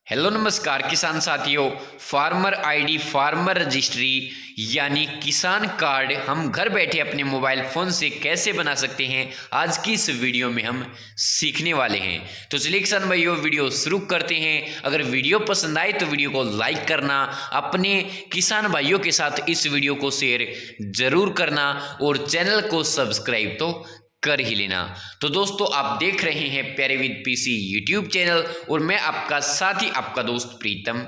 Hello नमस्कार किसान साथियों। फार्मर आईडी फार्मर रजिस्ट्री यानी किसान कार्ड हम घर बैठे अपने मोबाइल फ़ोन से कैसे बना सकते हैं, आज की इस वीडियो में हम सीखने वाले हैं। तो चलिए किसान भाइयों वीडियो शुरू करते हैं। अगर वीडियो पसंद आए तो वीडियो को लाइक करना, अपने किसान भाइयों के साथ इस वीडियो को शेयर जरूर करना और चैनल को सब्सक्राइब तो कर ही लेना। तो दोस्तों आप देख रहे हैं प्यारे विद पीसी यूट्यूब चैनल और मैं आपका साथी आपका दोस्त प्रीतम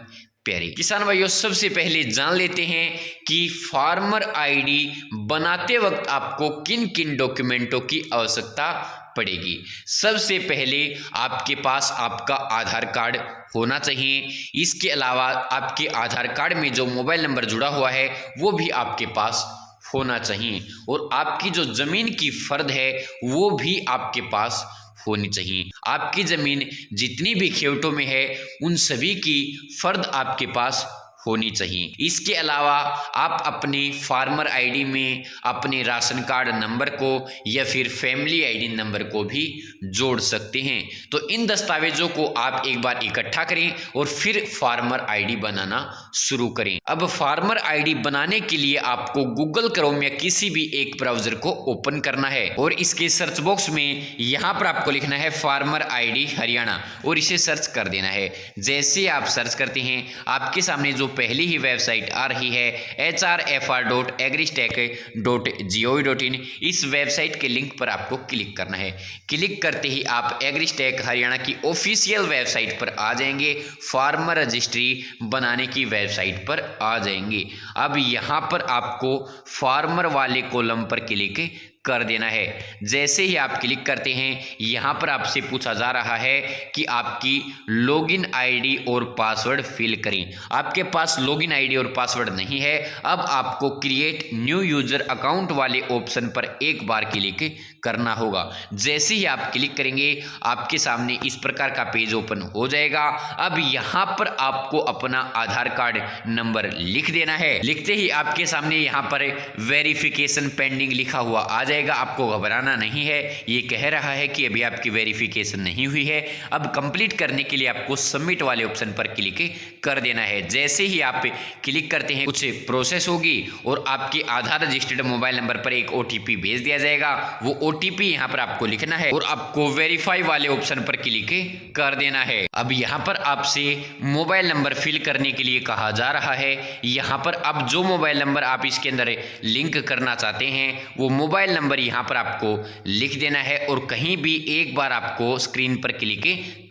प्यारे। किसान भाइयों सबसे पहले जान लेते हैं कि फार्मर आईडी बनाते वक्त आपको किन किन डॉक्यूमेंटों की आवश्यकता पड़ेगी। सबसे पहले आपके पास आपका आधार कार्ड होना चाहिए। इसके अलावा आपके आधार कार्ड में जो मोबाइल नंबर जुड़ा हुआ है वो भी आपके पास होना चाहिए और आपकी जो जमीन की फर्द है वो भी आपके पास होनी चाहिए। आपकी जमीन जितनी भी खेतों में है उन सभी की फर्द आपके पास होनी चाहिए। इसके अलावा आप अपने फार्मर आईडी में अपने राशन कार्ड नंबर को या फिर फैमिली आईडी नंबर को भी जोड़ सकते हैं। तो इन दस्तावेजों को आप एक बार इकट्ठा करें और फिर फार्मर आईडी बनाना शुरू करें। अब फार्मर आईडी बनाने के लिए आपको गूगल क्रोम या किसी भी एक ब्राउजर को ओपन करना है और इसके सर्च बॉक्स में यहाँ पर आपको लिखना है फार्मर आईडी हरियाणा और इसे सर्च कर देना है। जैसे आप सर्च करते हैं आपके सामने जो पहली ही वेबसाइट आ रही है hrfr.agristack.gov.in, इस वेबसाइट के लिंक पर आपको क्लिक करना है। क्लिक करते ही आप एग्रीस्टैक हरियाणा की ऑफिशियल वेबसाइट पर आ जाएंगे, फार्मर रजिस्ट्री बनाने की वेबसाइट पर आ जाएंगे। अब यहाँ पर आपको फार्मर वाले कॉलम पर क्लिक कर देना है। जैसे ही आप क्लिक करते हैं यहाँ पर आपसे पूछा जा रहा है कि आपकी लॉगिन आईडी और पासवर्ड फिल करें। आपके पास लॉगिन आईडी और पासवर्ड नहीं है। अब आपको क्रिएट न्यू यूजर अकाउंट वाले ऑप्शन पर एक बार क्लिक करना होगा। जैसे ही आप क्लिक करेंगे आपके सामने इस प्रकार का पेज ओपन हो जाएगा। अब यहाँ पर आपको अपना आधार कार्ड नंबर लिख देना है। लिखते ही आपके सामने यहाँ पर वेरिफिकेशन पेंडिंग लिखा हुआ आ जाएगा। आपको घबराना नहीं है, ये कह रहा है कि अभी आपकी वेरिफिकेशन नहीं हुई है। अब कंप्लीट करने के लिए आपको सबमिट वाले ऑप्शन पर क्लिक कर देना है। जैसे ही आप क्लिक करते हैं कुछ प्रोसेस होगी और आपके आधार रजिस्टर्ड मोबाइल नंबर पर एक ओटीपी भेज दिया जाएगा। वो ओटीपी यहाँ पर आपको लिखना है और आपको वेरीफाई वाले ऑप्शन पर क्लिक कर देना है। अब यहाँ पर आपसे मोबाइल नंबर फिल करने के लिए कहा जा रहा है। यहाँ पर अब जो मोबाइल नंबर आप इसके अंदर लिंक करना चाहते हैं वो मोबाइल नंबर यहाँ पर आपको लिख देना है और कहीं भी एक बार आपको स्क्रीन पर क्लिक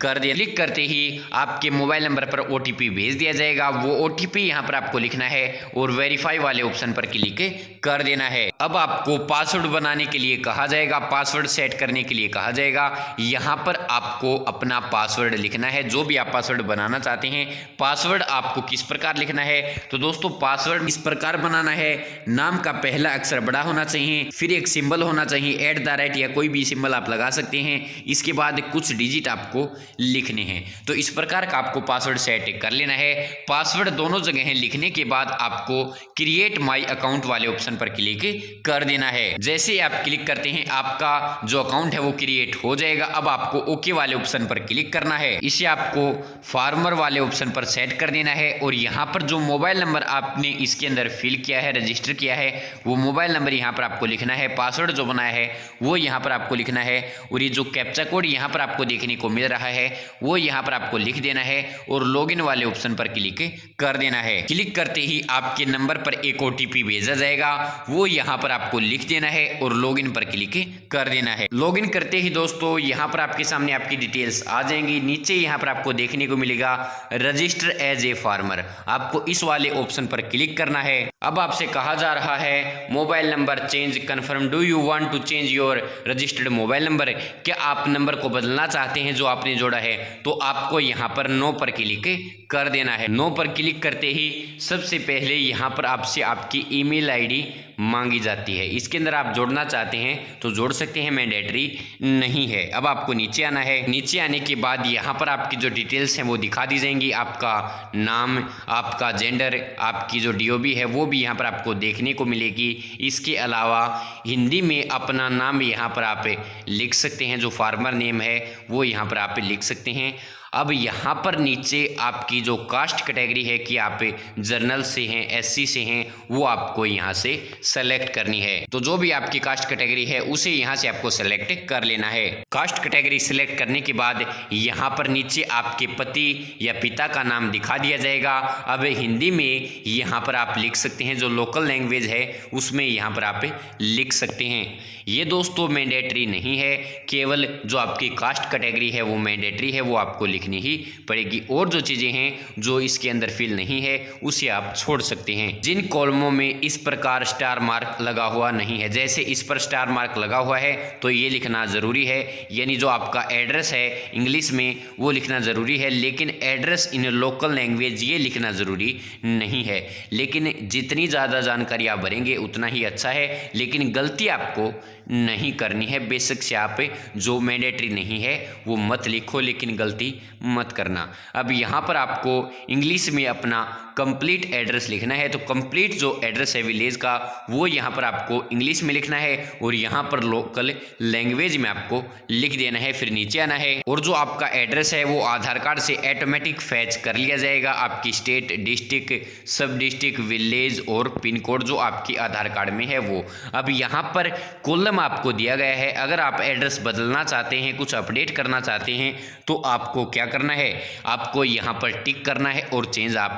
कर देना। क्लिक करते ही आपके मोबाइल नंबर पर ओटीपी भेज दिया जाएगा। वो ओटीपी यहाँ पर आपको लिखना है और वेरीफाई वाले ऑप्शन पर क्लिक कर देना है। अब आपको पासवर्ड बनाने के लिए कहा जाएगा, पासवर्ड सेट करने के लिए कहा जाएगा। यहाँ पर आपको अपना पासवर्ड लिखना है, जो भी आप पासवर्ड बनाना चाहते हैं। पासवर्ड आपको किस प्रकार लिखना है तो दोस्तों पासवर्ड इस प्रकार बनाना है। नाम का पहला अक्षर बड़ा होना चाहिए, फिर एक सिंबल होना चाहिए @ या कोई भी सिंबल आप लगा सकते हैं। इसके बाद कुछ डिजिट आपको लिखने हैं। तो इस प्रकार का आपको पासवर्ड सेट कर लेना है। पासवर्ड दोनों जगह लिखने के बाद आपको क्रिएट माई अकाउंट वाले ऑप्शन पर क्लिक कर देना है। जैसे आप क्लिक करते हैं आपका जो अकाउंट है वो क्रिएट हो जाएगा। अब आपको ओके वाले ऑप्शन पर क्लिक करना है। इसे आपको फार्मर वाले ऑप्शन पर सेट कर देना है और यहाँ पर जो मोबाइल नंबर आपने इसके अंदर फिल किया है, रजिस्टर किया है, वो मोबाइल नंबर यहाँ पर आपको लिखना है। पासवर्ड जो बनाया है वो यहाँ पर आपको लिखना है और ये जो कैप्चा कोड यहाँ पर आपको देखने को मिल रहा है वो यहाँ पर आपको लिख देना है और लॉगिन वाले ऑप्शन पर क्लिक कर देना है। क्लिक करते ही आपके नंबर पर एक ओटीपी भेजा जाएगा, वो यहाँ पर आपको लिख देना है और लॉगिन पर क्लिक कर देना है। लॉगिन करते ही दोस्तों यहाँ पर आपके सामने आपकी डिटेल्स आ जाएंगी। नीचे यहाँ पर आपको देखने को मिलेगा रजिस्टर एज ए फार्मर, आपको इस वाले ऑप्शन पर क्लिक करना है। अब आपसे कहा जा रहा है mobile number change confirm, do you want to change your registered mobile number, क्या आप नंबर को बदलना चाहते हैं जो आपने जोड़ा है। तो आपको यहाँ पर नो पर क्लिक कर देना है। नो पर क्लिक करते ही सबसे पहले यहाँ पर आपसे आपकी ईमेल आईडी मांगी जाती है। इसके अंदर आप जोड़ना चाहते हैं तो जोड़ सकते हैं, मैंडेटरी नहीं है। अब आपको नीचे आना है। नीचे आने के बाद यहाँ पर आपकी जो डिटेल्स हैं वो दिखा दी जाएंगी। आपका नाम, आपका जेंडर, आपकी जो डीओबी है वो भी यहाँ पर आपको देखने को मिलेगी। इसके अलावा हिंदी में अपना नाम यहाँ पर आप लिख सकते हैं, जो फार्मर नेम है वो यहाँ पर आप लिख सकते हैं। अब यहाँ पर नीचे आपकी जो कास्ट कैटेगरी है कि आप जनरल से हैं, एससी से हैं, वो आपको यहाँ से सेलेक्ट करनी है। तो जो भी आपकी कास्ट कैटेगरी है उसे यहाँ से आपको सेलेक्ट कर लेना है। कास्ट कैटेगरी सिलेक्ट करने के बाद यहाँ पर नीचे आपके पति या पिता का नाम दिखा दिया जाएगा। अब हिंदी में यहाँ पर आप लिख सकते हैं, जो लोकल लैंग्वेज है उसमें यहाँ पर आप लिख सकते हैं। ये दोस्तों मैंडेटरी नहीं है, केवल जो आपकी कास्ट कैटेगरी है वो मैंडेटरी है, वो आपको लिखनी ही पड़ेगी। और जो चीज़ें हैं जो इसके अंदर फिल नहीं है उसे आप छोड़ सकते हैं। जिन कॉलमों में इस प्रकार स्टार मार्क लगा हुआ नहीं है, जैसे इस पर स्टार मार्क लगा हुआ है तो ये लिखना ज़रूरी है, यानी जो आपका एड्रेस है इंग्लिश में वो लिखना ज़रूरी है, लेकिन एड्रेस इन लोकल लैंग्वेज ये लिखना ज़रूरी नहीं है। लेकिन जितनी ज़्यादा जानकारी आप भरेंगे उतना ही अच्छा है, लेकिन गलती आपको नहीं करनी है। बेशक से आप जो मैंडेटरी नहीं है वो मत लिखो, लेकिन गलती मत करना। अब यहाँ पर आपको इंग्लिश में अपना कंप्लीट एड्रेस लिखना है, तो कंप्लीट जो एड्रेस है विलेज का वो यहाँ पर आपको इंग्लिश में लिखना है और यहाँ पर लोकल लैंग्वेज में आपको लिख देना है, फिर नीचे आना है। और जो आपका एड्रेस है वो आधार कार्ड से ऑटोमेटिक फैच कर लिया जाएगा, आपकी स्टेट, डिस्ट्रिक्ट, सब डिस्ट्रिक्ट, विलेज और पिन कोड जो आपकी आधार कार्ड में है वो। अब यहाँ पर कॉलम आपको दिया गया है, अगर आप एड्रेस बदलना चाहते हैं, कुछ अपडेट करना चाहते हैं तो आपको क्या करना है, आपको यहाँ पर टिक करना है और चेंज आप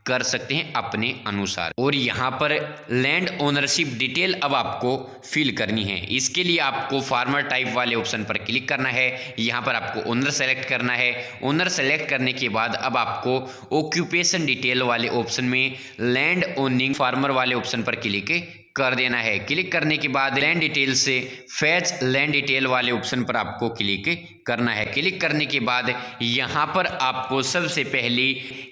कर सकते हैं अपने अनुसार। और यहाँ पर लैंड ओनरशिप डिटेल अब आपको फिल करनी है। इसके लिए आपको फार्मर टाइप वाले ऑप्शन पर क्लिक करना है, यहाँ पर आपको ओनर सेलेक्ट करना है। ओनर सेलेक्ट करने के बाद अब आपको ऑक्यूपेशन डिटेल वाले ऑप्शन में लैंड ओनिंग फार्मर वाले ऑप्शन पर क्लिक कर देना है। क्लिक करने के बाद लैंड डिटेल से फैच लैंड डिटेल वाले ऑप्शन पर आपको क्लिक करना है। क्लिक करने के बाद यहाँ पर आपको सबसे पहले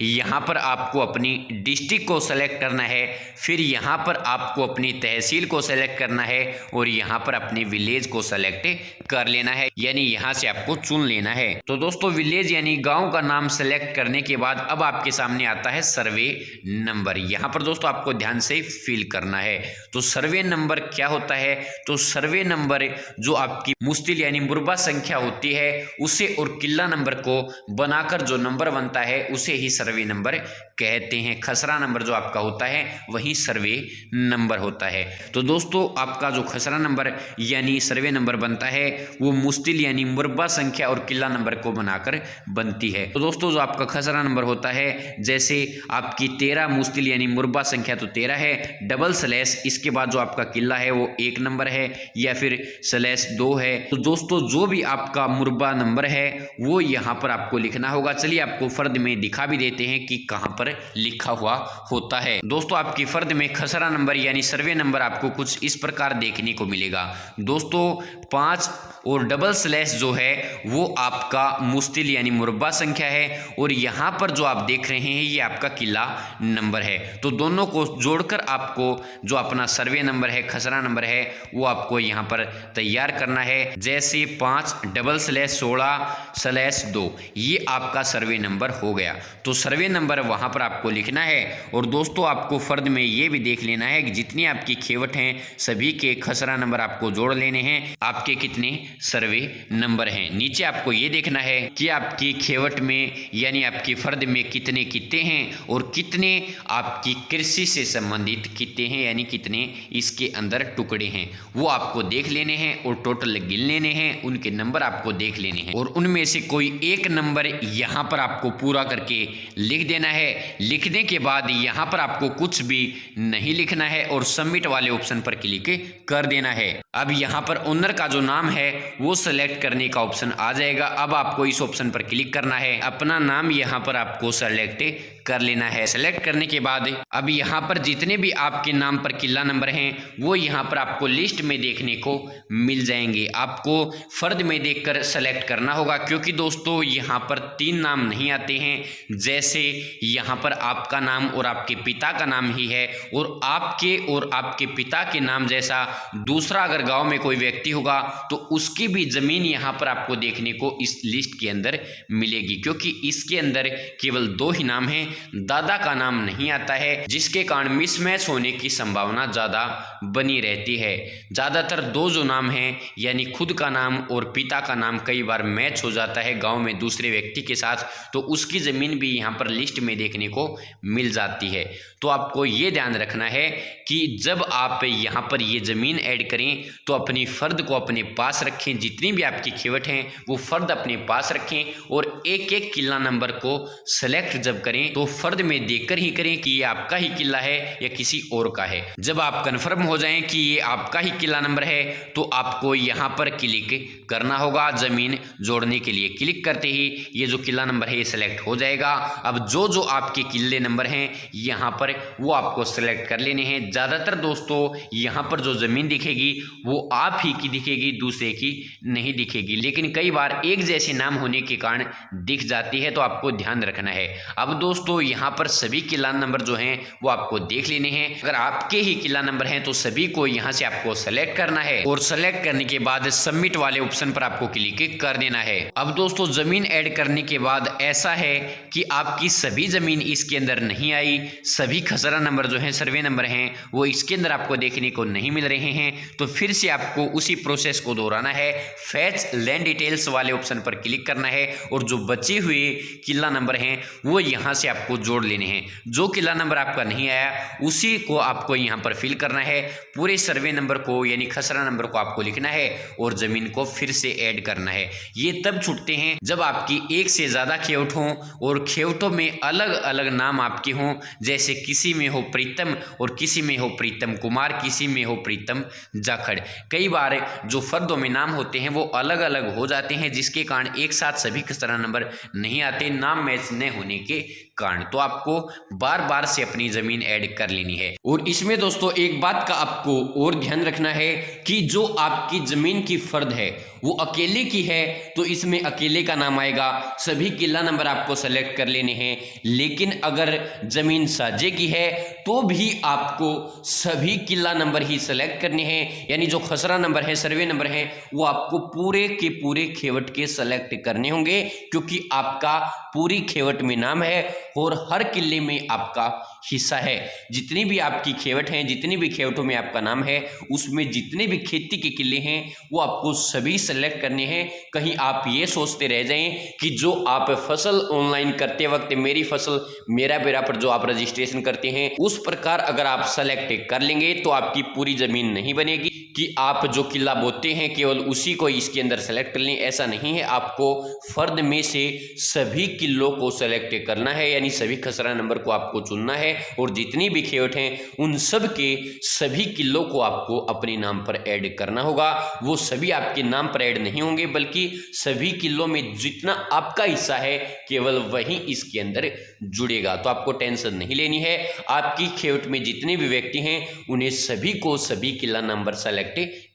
यहाँ पर आपको अपनी डिस्ट्रिक्ट को सेलेक्ट करना है, फिर यहाँ पर आपको अपनी तहसील को सेलेक्ट करना है और यहाँ पर अपने विलेज को सेलेक्ट कर लेना है, यानी यहाँ से आपको चुन लेना है। तो दोस्तों विलेज यानी गाँव का नाम सेलेक्ट करने के बाद अब आपके सामने आता है सर्वे नंबर। यहाँ पर दोस्तों आपको ध्यान से फिल करना है। तो सर्वे नंबर क्या होता है, तो सर्वे नंबर जो आपकी मुस्तिल यानी मुरबा संख्या होती है उसे और किला नंबर को बनाकर जो नंबर बनता है उसे ही सर्वे नंबर कहते हैं। खसरा नंबर जो आपका होता है वही सर्वे नंबर होता है। तो दोस्तों आपका जो खसरा नंबर यानी सर्वे नंबर बनता है वो मुस्तिल यानी मुरबा संख्या और किला नंबर को बनाकर बनती है। तो दोस्तों जो आपका खसरा नंबर होता है, जैसे आपकी 13 मुस्तिल यानी मुरबा संख्या तो 13 है, डबल स्लैश इसके बाद जो आपका किला है वो 1 नंबर है या फिर स्लैश 2 है। तो दोस्तों जो भी आपका मुरबा नंबर है वो यहाँ पर आपको लिखना होगा। चलिए आपको फर्द में दिखा भी देते हैं कि कहाँ पर लिखा हुआ होता है। दोस्तों आपकी फर्द में खसरा नंबर यानी सर्वे नंबर आपको कुछ इस प्रकार देखने को मिलेगा। दोस्तों 5 और डबल स्लैश जो है वो आपका मुस्तिल यानी मुरबा संख्या है और यहाँ पर जो आप देख रहे हैं ये आपका किला नंबर है। तो दोनों को जोड़कर आपको जो अपना सर्वे नंबर है, खसरा नंबर है, वो आपको यहाँ पर तैयार करना है। जैसे 5 डबल स्लैश 16 स्लैश 2 ये आपका सर्वे नंबर हो गया। तो सर्वे नंबर वहाँ पर आपको लिखना है। और दोस्तों आपको फर्द में ये भी देख लेना है कि जितनी आपकी खेवट हैं सभी के खसरा नंबर आपको जोड़ लेने हैं, आपके कितने सर्वे नंबर हैं। नीचे आपको ये देखना है कि आपकी खेवट में यानी आपकी फर्द में कितने कित्ते हैं और कितने आपकी कृषि से संबंधित कित्ते हैं, यानी कितने इसके अंदर टुकड़े हैं वो आपको देख लेने हैं और टोटल गिन लेने हैं, उनके नंबर आपको देख लेने हैं और उनमें से कोई एक नंबर यहाँ पर आपको पूरा करके लिख देना है। लिखने के बाद यहाँ पर आपको कुछ भी नहीं लिखना है और सबमिट वाले ऑप्शन पर क्लिक कर देना है। अब यहाँ पर ओनर का जो नाम है वो सेलेक्ट करने का ऑप्शन आ जाएगा। अब आपको इस ऑप्शन पर क्लिक करना है, अपना नाम यहाँ पर आपको सेलेक्ट कर लेना है। सेलेक्ट करने के बाद अब यहाँ पर जितने भी आपके नाम पर किला नंबर हैं वो यहाँ पर आपको लिस्ट में देखने को मिल जाएंगे। आपको फर्द में देखकर सेलेक्ट करना होगा, क्योंकि दोस्तों यहाँ पर 3 नाम नहीं आते हैं। जैसे यहाँ पर आपका नाम और आपके पिता का नाम ही है और आपके पिता के नाम जैसा दूसरा अगर गांव में कोई व्यक्ति होगा तो उसकी भी जमीन यहाँ पर आपको देखने को इस लिस्ट के अंदर मिलेगी, क्योंकि इसके अंदर केवल 2 ही नाम हैं, दादा का नाम नहीं आता है, जिसके कारण मिसमैच होने की संभावना ज़्यादा बनी रहती है। ज़्यादातर दो जो नाम हैं यानी खुद का नाम और पिता का नाम कई बार मैच हो जाता है गांव में दूसरे व्यक्ति के साथ, तो उसकी ज़मीन भी यहाँ पर लिस्ट में देखने को मिल जाती है। तो आपको ये ध्यान रखना है कि जब आप यहाँ पर ये ज़मीन ऐड करें तो अपनी फ़र्द को अपने पास रखें, जितनी भी आपकी खेवट हैं वो फ़र्द अपने पास रखें और एक एक किला नंबर को सेलेक्ट जब करें तो फ़र्द में देखकर ही करें कि ये आपका ही किला है या किसी और का है। जब आप कन्फर्म हो जाएं कि ये आपका ही किला नंबर है तो आपको यहाँ पर क्लिक करना होगा ज़मीन जोड़ने के लिए। क्लिक करते ही ये जो किला नंबर है ये सिलेक्ट हो जाएगा। अब जो जो आपके किले नंबर हैं यहाँ पर वो आपको सेलेक्ट कर लेने हैं। ज़्यादातर दोस्तों यहाँ पर जो ज़मीन दिखेगी वो आप ही की दिखेगी, दूसरे की नहीं दिखेगी, लेकिन कई बार एक जैसे नाम होने के कारण दिख जाती है, तो आपको ध्यान रखना है। अब दोस्तों यहाँ पर सभी किला नंबर जो हैं वो आपको देख लेने हैं। अगर आपके ही किला नंबर हैं तो सभी को यहाँ से आपको सेलेक्ट करना है और सेलेक्ट करने के बाद सबमिट वाले ऑप्शन पर आपको क्लिक कर देना है। अब दोस्तों ज़मीन ऐड करने के बाद ऐसा है कि आपकी सभी ज़मीन इसके अंदर नहीं आई, सभी खसरा नंबर जो हैं, सर्वे नंबर हैं, वो इसके अंदर आपको देखने को नहीं मिल रहे हैं। तो फिर से आपको उसी प्रोसेस को दोहराना है। फैच लैंड डिटेल्स वाले ऑप्शन पर क्लिक करना है और जो बचे हुए किला नंबर हैं वो यहाँ से आपको जोड़ लेने हैं। जो किला नंबर आपका नहीं आया उसी को आपको यहाँ पर फिल करना है। पूरे सर्वे नंबर को यानी खसरा नंबर को आपको लिखना है और ज़मीन को फिर से ऐड करना है। ये तब छूटते हैं जब आपकी एक से ज़्यादा खेवट हों और खेवटों में अलग अलग नाम आपके हों, जैसे किसी में हो प्रीतम और किसी में हो प्रीतम कुमार, किसी में हो प्रीतम जाखड़। कई बार जो फर्दों में नाम होते हैं वो अलग अलग हो जाते हैं, जिसके कारण एक साथ सभी खसरा नंबर नहीं आते, नाम मैच न होने के कारण। तो आपको बार बार से अपनी ज़मीन ऐड कर लेनी है। और इसमें दोस्तों एक बात का आपको और ध्यान रखना है कि जो आपकी ज़मीन की फ़र्द है वो अकेले की है तो इसमें अकेले का नाम आएगा, सभी किला नंबर आपको सेलेक्ट कर लेने हैं। लेकिन अगर ज़मीन साझे की है तो भी आपको सभी किला नंबर ही सेलेक्ट करने हैं, यानी जो खसरा नंबर है, सर्वे नंबर है, वो आपको पूरे के पूरे खेवट के सेलेक्ट करने होंगे, क्योंकि आपका पूरी खेवट में नाम है और हर किले में आपका हिस्सा है। जितनी भी आपकी खेवट हैं, जितनी भी खेवटों में आपका नाम है, उसमें जितने भी खेती के किले हैं वो आपको सभी सेलेक्ट करने हैं। कहीं आप ये सोचते रह जाएं कि जो आप फसल ऑनलाइन करते वक्त मेरी फसल मेरा बेरा पर जो आप रजिस्ट्रेशन करते हैं उस प्रकार अगर आप सेलेक्ट कर लेंगे तो आपकी पूरी ज़मीन नहीं बनेगी कि आप जो किला बोते हैं केवल उसी को इसके अंदर सेलेक्ट कर लें। ऐसा नहीं है, आपको फर्द में से सभी किलों को सेलेक्ट करना है, यानी सभी खसरा नंबर को आपको चुनना है और जितनी भी खेवट हैं उन सब के सभी किलों को आपको अपने नाम पर ऐड करना होगा। वो सभी आपके नाम पर ऐड नहीं होंगे, बल्कि सभी किलों में जितना आपका हिस्सा है केवल वही इसके अंदर जुड़ेगा। तो आपको टेंशन नहीं लेनी है। आपकी खेवट में जितने भी व्यक्ति हैं उन्हें सभी को सभी किला नंबर सेलेक्ट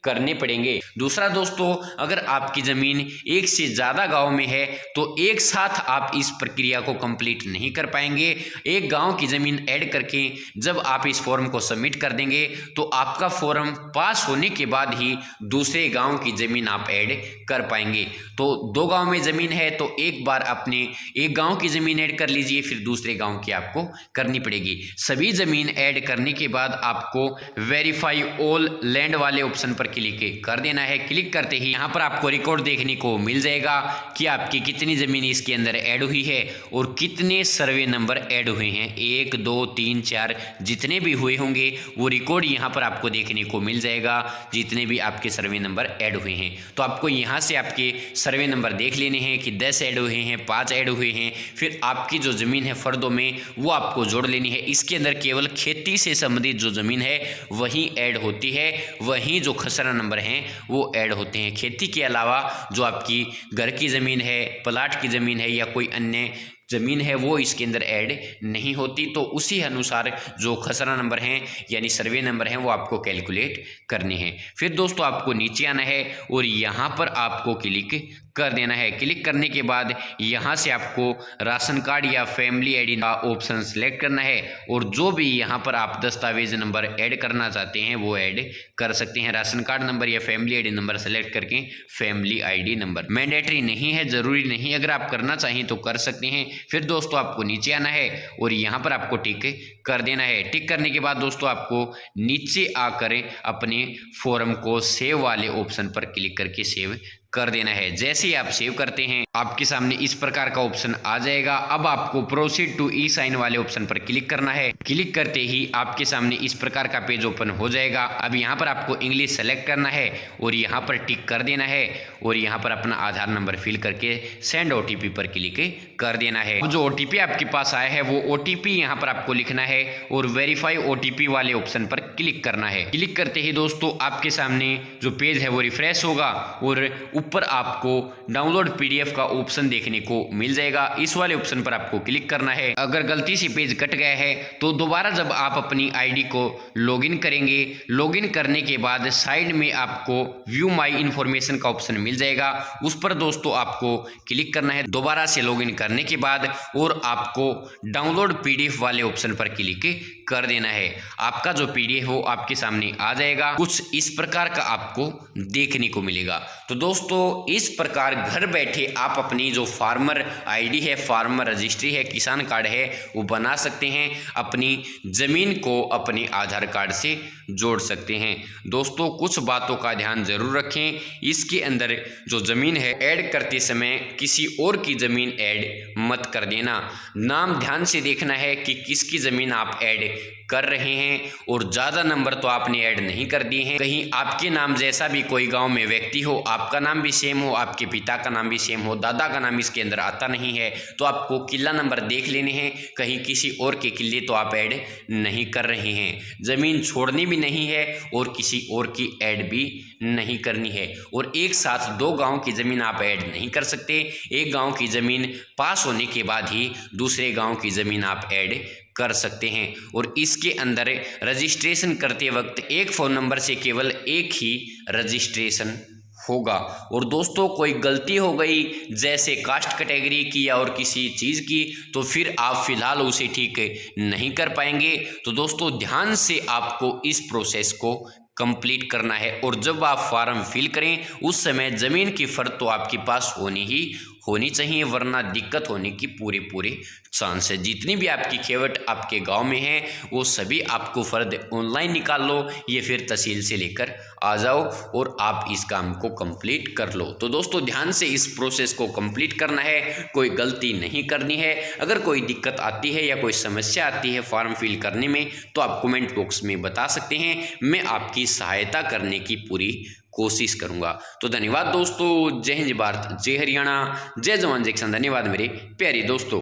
करने पड़ेंगे। दूसरा दोस्तों, अगर आपकी ज़मीन एक से ज़्यादा गांव में है तो एक साथ आप इस प्रक्रिया को कंप्लीट नहीं कर पाएंगे। एक गांव की ज़मीन ऐड करके जब आप इस फॉर्म को सबमिट कर देंगे तो आपका फॉर्म पास होने के बाद ही दूसरे गांव की ज़मीन आप ऐड कर पाएंगे। तो दो गांव में ज़मीन है तो एक बार अपने एक गांव की ज़मीन ऐड कर लीजिए, फिर दूसरे गांव की आपको करनी पड़ेगी। सभी ज़मीन ऐड करने के बाद आपको वेरीफाई ऑल लैंड वाले ऑप्शन पर क्लिक कर देना है। क्लिक करते ही यहाँ पर आपको रिकॉर्ड देखने को मिल जाएगा कि आपकी कितनी ज़मीन इसके अंदर ऐड हुई है और कितने सर्वे नंबर ऐड हुए हैं। 1 2 3 4 जितने भी हुए होंगे वो रिकॉर्ड यहाँ पर आपको देखने को मिल जाएगा, जितने भी आपके सर्वे नंबर ऐड हुए हैं। तो आपको यहाँ से आपके सर्वे नंबर देख लेने हैं कि 10 ऐड हुए हैं, 5 ऐड हुए हैं। फिर आपकी जो ज़मीन है फर्दों में वो आपको जोड़ लेनी है। इसके अंदर केवल खेती से संबंधित जो ज़मीन है वही ऐड होती है, वहीं जो खसरा नंबर हैं वो ऐड होते हैं। खेती के अलावा जो आपकी घर की ज़मीन है, प्लाट की ज़मीन है या कोई अन्य ज़मीन है वो इसके अंदर ऐड नहीं होती। तो उसी अनुसार जो खसरा नंबर हैं यानी सर्वे नंबर हैं वो आपको कैलकुलेट करने हैं। फिर दोस्तों आपको नीचे आना है और यहाँ पर आपको क्लिक कर देना है। क्लिक करने के बाद यहाँ से आपको राशन कार्ड या फैमिली आईडी का ऑप्शन सेलेक्ट करना है और जो भी यहाँ पर आप दस्तावेज नंबर ऐड करना चाहते हैं वो ऐड कर सकते हैं। राशन कार्ड नंबर या फैमिली आईडी नंबर सेलेक्ट करके फैमिली आईडी नंबर मैंडेटरी नहीं है, जरूरी नहीं, अगर आप करना चाहें तो कर सकते हैं। फिर दोस्तों आपको नीचे आना है और यहाँ पर आपको टिक कर देना है। टिक करने के बाद दोस्तों आपको नीचे आकर अपने फॉर्म को सेव वाले ऑप्शन पर क्लिक करके सेव कर देना है। जैसे ही आप सेव करते हैं आपके सामने इस प्रकार का ऑप्शन आ जाएगा। अब आपको प्रोसीड टू ई साइन वाले ऑप्शन पर क्लिक करना है। क्लिक करते ही आपके सामने इस प्रकार का पेज ओपन हो जाएगा। अब यहाँ पर आपको इंग्लिश सेलेक्ट करना है और यहाँ पर टिक कर देना है और यहाँ पर अपना आधार नंबर फिल करके सेंड ओटीपी पर क्लिक कर देना है। जो ओटीपी आपके पास आया है वो ओटीपी यहाँ पर आपको लिखना है और वेरीफाई ओटीपी वाले ऑप्शन पर क्लिक करना है। क्लिक करते ही दोस्तों आपके सामने जो पेज है वो रिफ्रेश होगा और ऊपर आपको डाउनलोड पीडीएफ का ऑप्शन देखने को मिल जाएगा। इस वाले ऑप्शन पर आपको क्लिक करना है। अगर गलती से पेज कट गया है तो दोबारा जब आप अपनी आईडी को लॉगिन करेंगे, लॉगिन करने के बाद साइड में आपको व्यू माई इंफॉर्मेशन का ऑप्शन मिल जाएगा, उस पर दोस्तों आपको क्लिक करना है दोबारा से लॉगिन करने के बाद और आपको डाउनलोड पीडीएफ वाले ऑप्शन पर क्लिक कर देना है। आपका जो पीडीएफ वो आपके सामने आ जाएगा। कुछ इस प्रकार का आपको देखने को मिलेगा। तो दोस्तों इस प्रकार घर बैठे आप अपनी जो फार्मर आईडी है, फार्मर रजिस्ट्री है, किसान कार्ड है वो बना सकते हैं। अपनी जमीन को अपने आधार कार्ड से जोड़ सकते हैं। दोस्तों कुछ बातों का ध्यान जरूर रखें। इसके अंदर जो जमीन है ऐड करते समय किसी और की जमीन ऐड मत कर देना। नाम ध्यान से देखना है कि किसकी जमीन आप ऐड कर रहे हैं और ज़्यादा नंबर तो आपने ऐड नहीं कर दिए हैं। कहीं आपके नाम जैसा भी कोई गांव में व्यक्ति हो, आपका नाम भी सेम हो, आपके पिता का नाम भी सेम हो, दादा का नाम इसके अंदर आता नहीं है, तो आपको किला नंबर देख लेने हैं। कहीं किसी और के किले तो आप ऐड नहीं कर रहे हैं। ज़मीन छोड़नी भी नहीं है और किसी और की ऐड भी नहीं करनी है। और एक साथ दो गाँव की ज़मीन आप ऐड नहीं कर सकते। एक गाँव की ज़मीन पास होने के बाद ही दूसरे गाँव की ज़मीन आप ऐड कर सकते हैं। और इसके अंदर रजिस्ट्रेशन करते वक्त एक फ़ोन नंबर से केवल एक ही रजिस्ट्रेशन होगा। और दोस्तों कोई गलती हो गई जैसे कास्ट कैटेगरी की या और किसी चीज़ की तो फिर आप फिलहाल उसे ठीक नहीं कर पाएंगे। तो दोस्तों ध्यान से आपको इस प्रोसेस को कंप्लीट करना है और जब आप फॉर्म फिल करें उस समय ज़मीन की फ़र्द तो आपके पास होनी चाहिए, वरना दिक्कत होने की पूरे चांस है। जितनी भी आपकी खेवट आपके गांव में है वो सभी आपको फ़र्द ऑनलाइन निकाल लो, ये फिर तहसील से लेकर आ जाओ और आप इस काम को कंप्लीट कर लो। तो दोस्तों ध्यान से इस प्रोसेस को कंप्लीट करना है, कोई गलती नहीं करनी है। अगर कोई दिक्कत आती है या कोई समस्या आती है फॉर्म फिल करने में तो आप कमेंट बॉक्स में बता सकते हैं, मैं आपकी सहायता करने की पूरी कोशिश करूंगा। तो धन्यवाद दोस्तों। जय हिंद भारत, जय हरियाणा, जय जवान जय किसान। धन्यवाद मेरे प्यारे दोस्तों।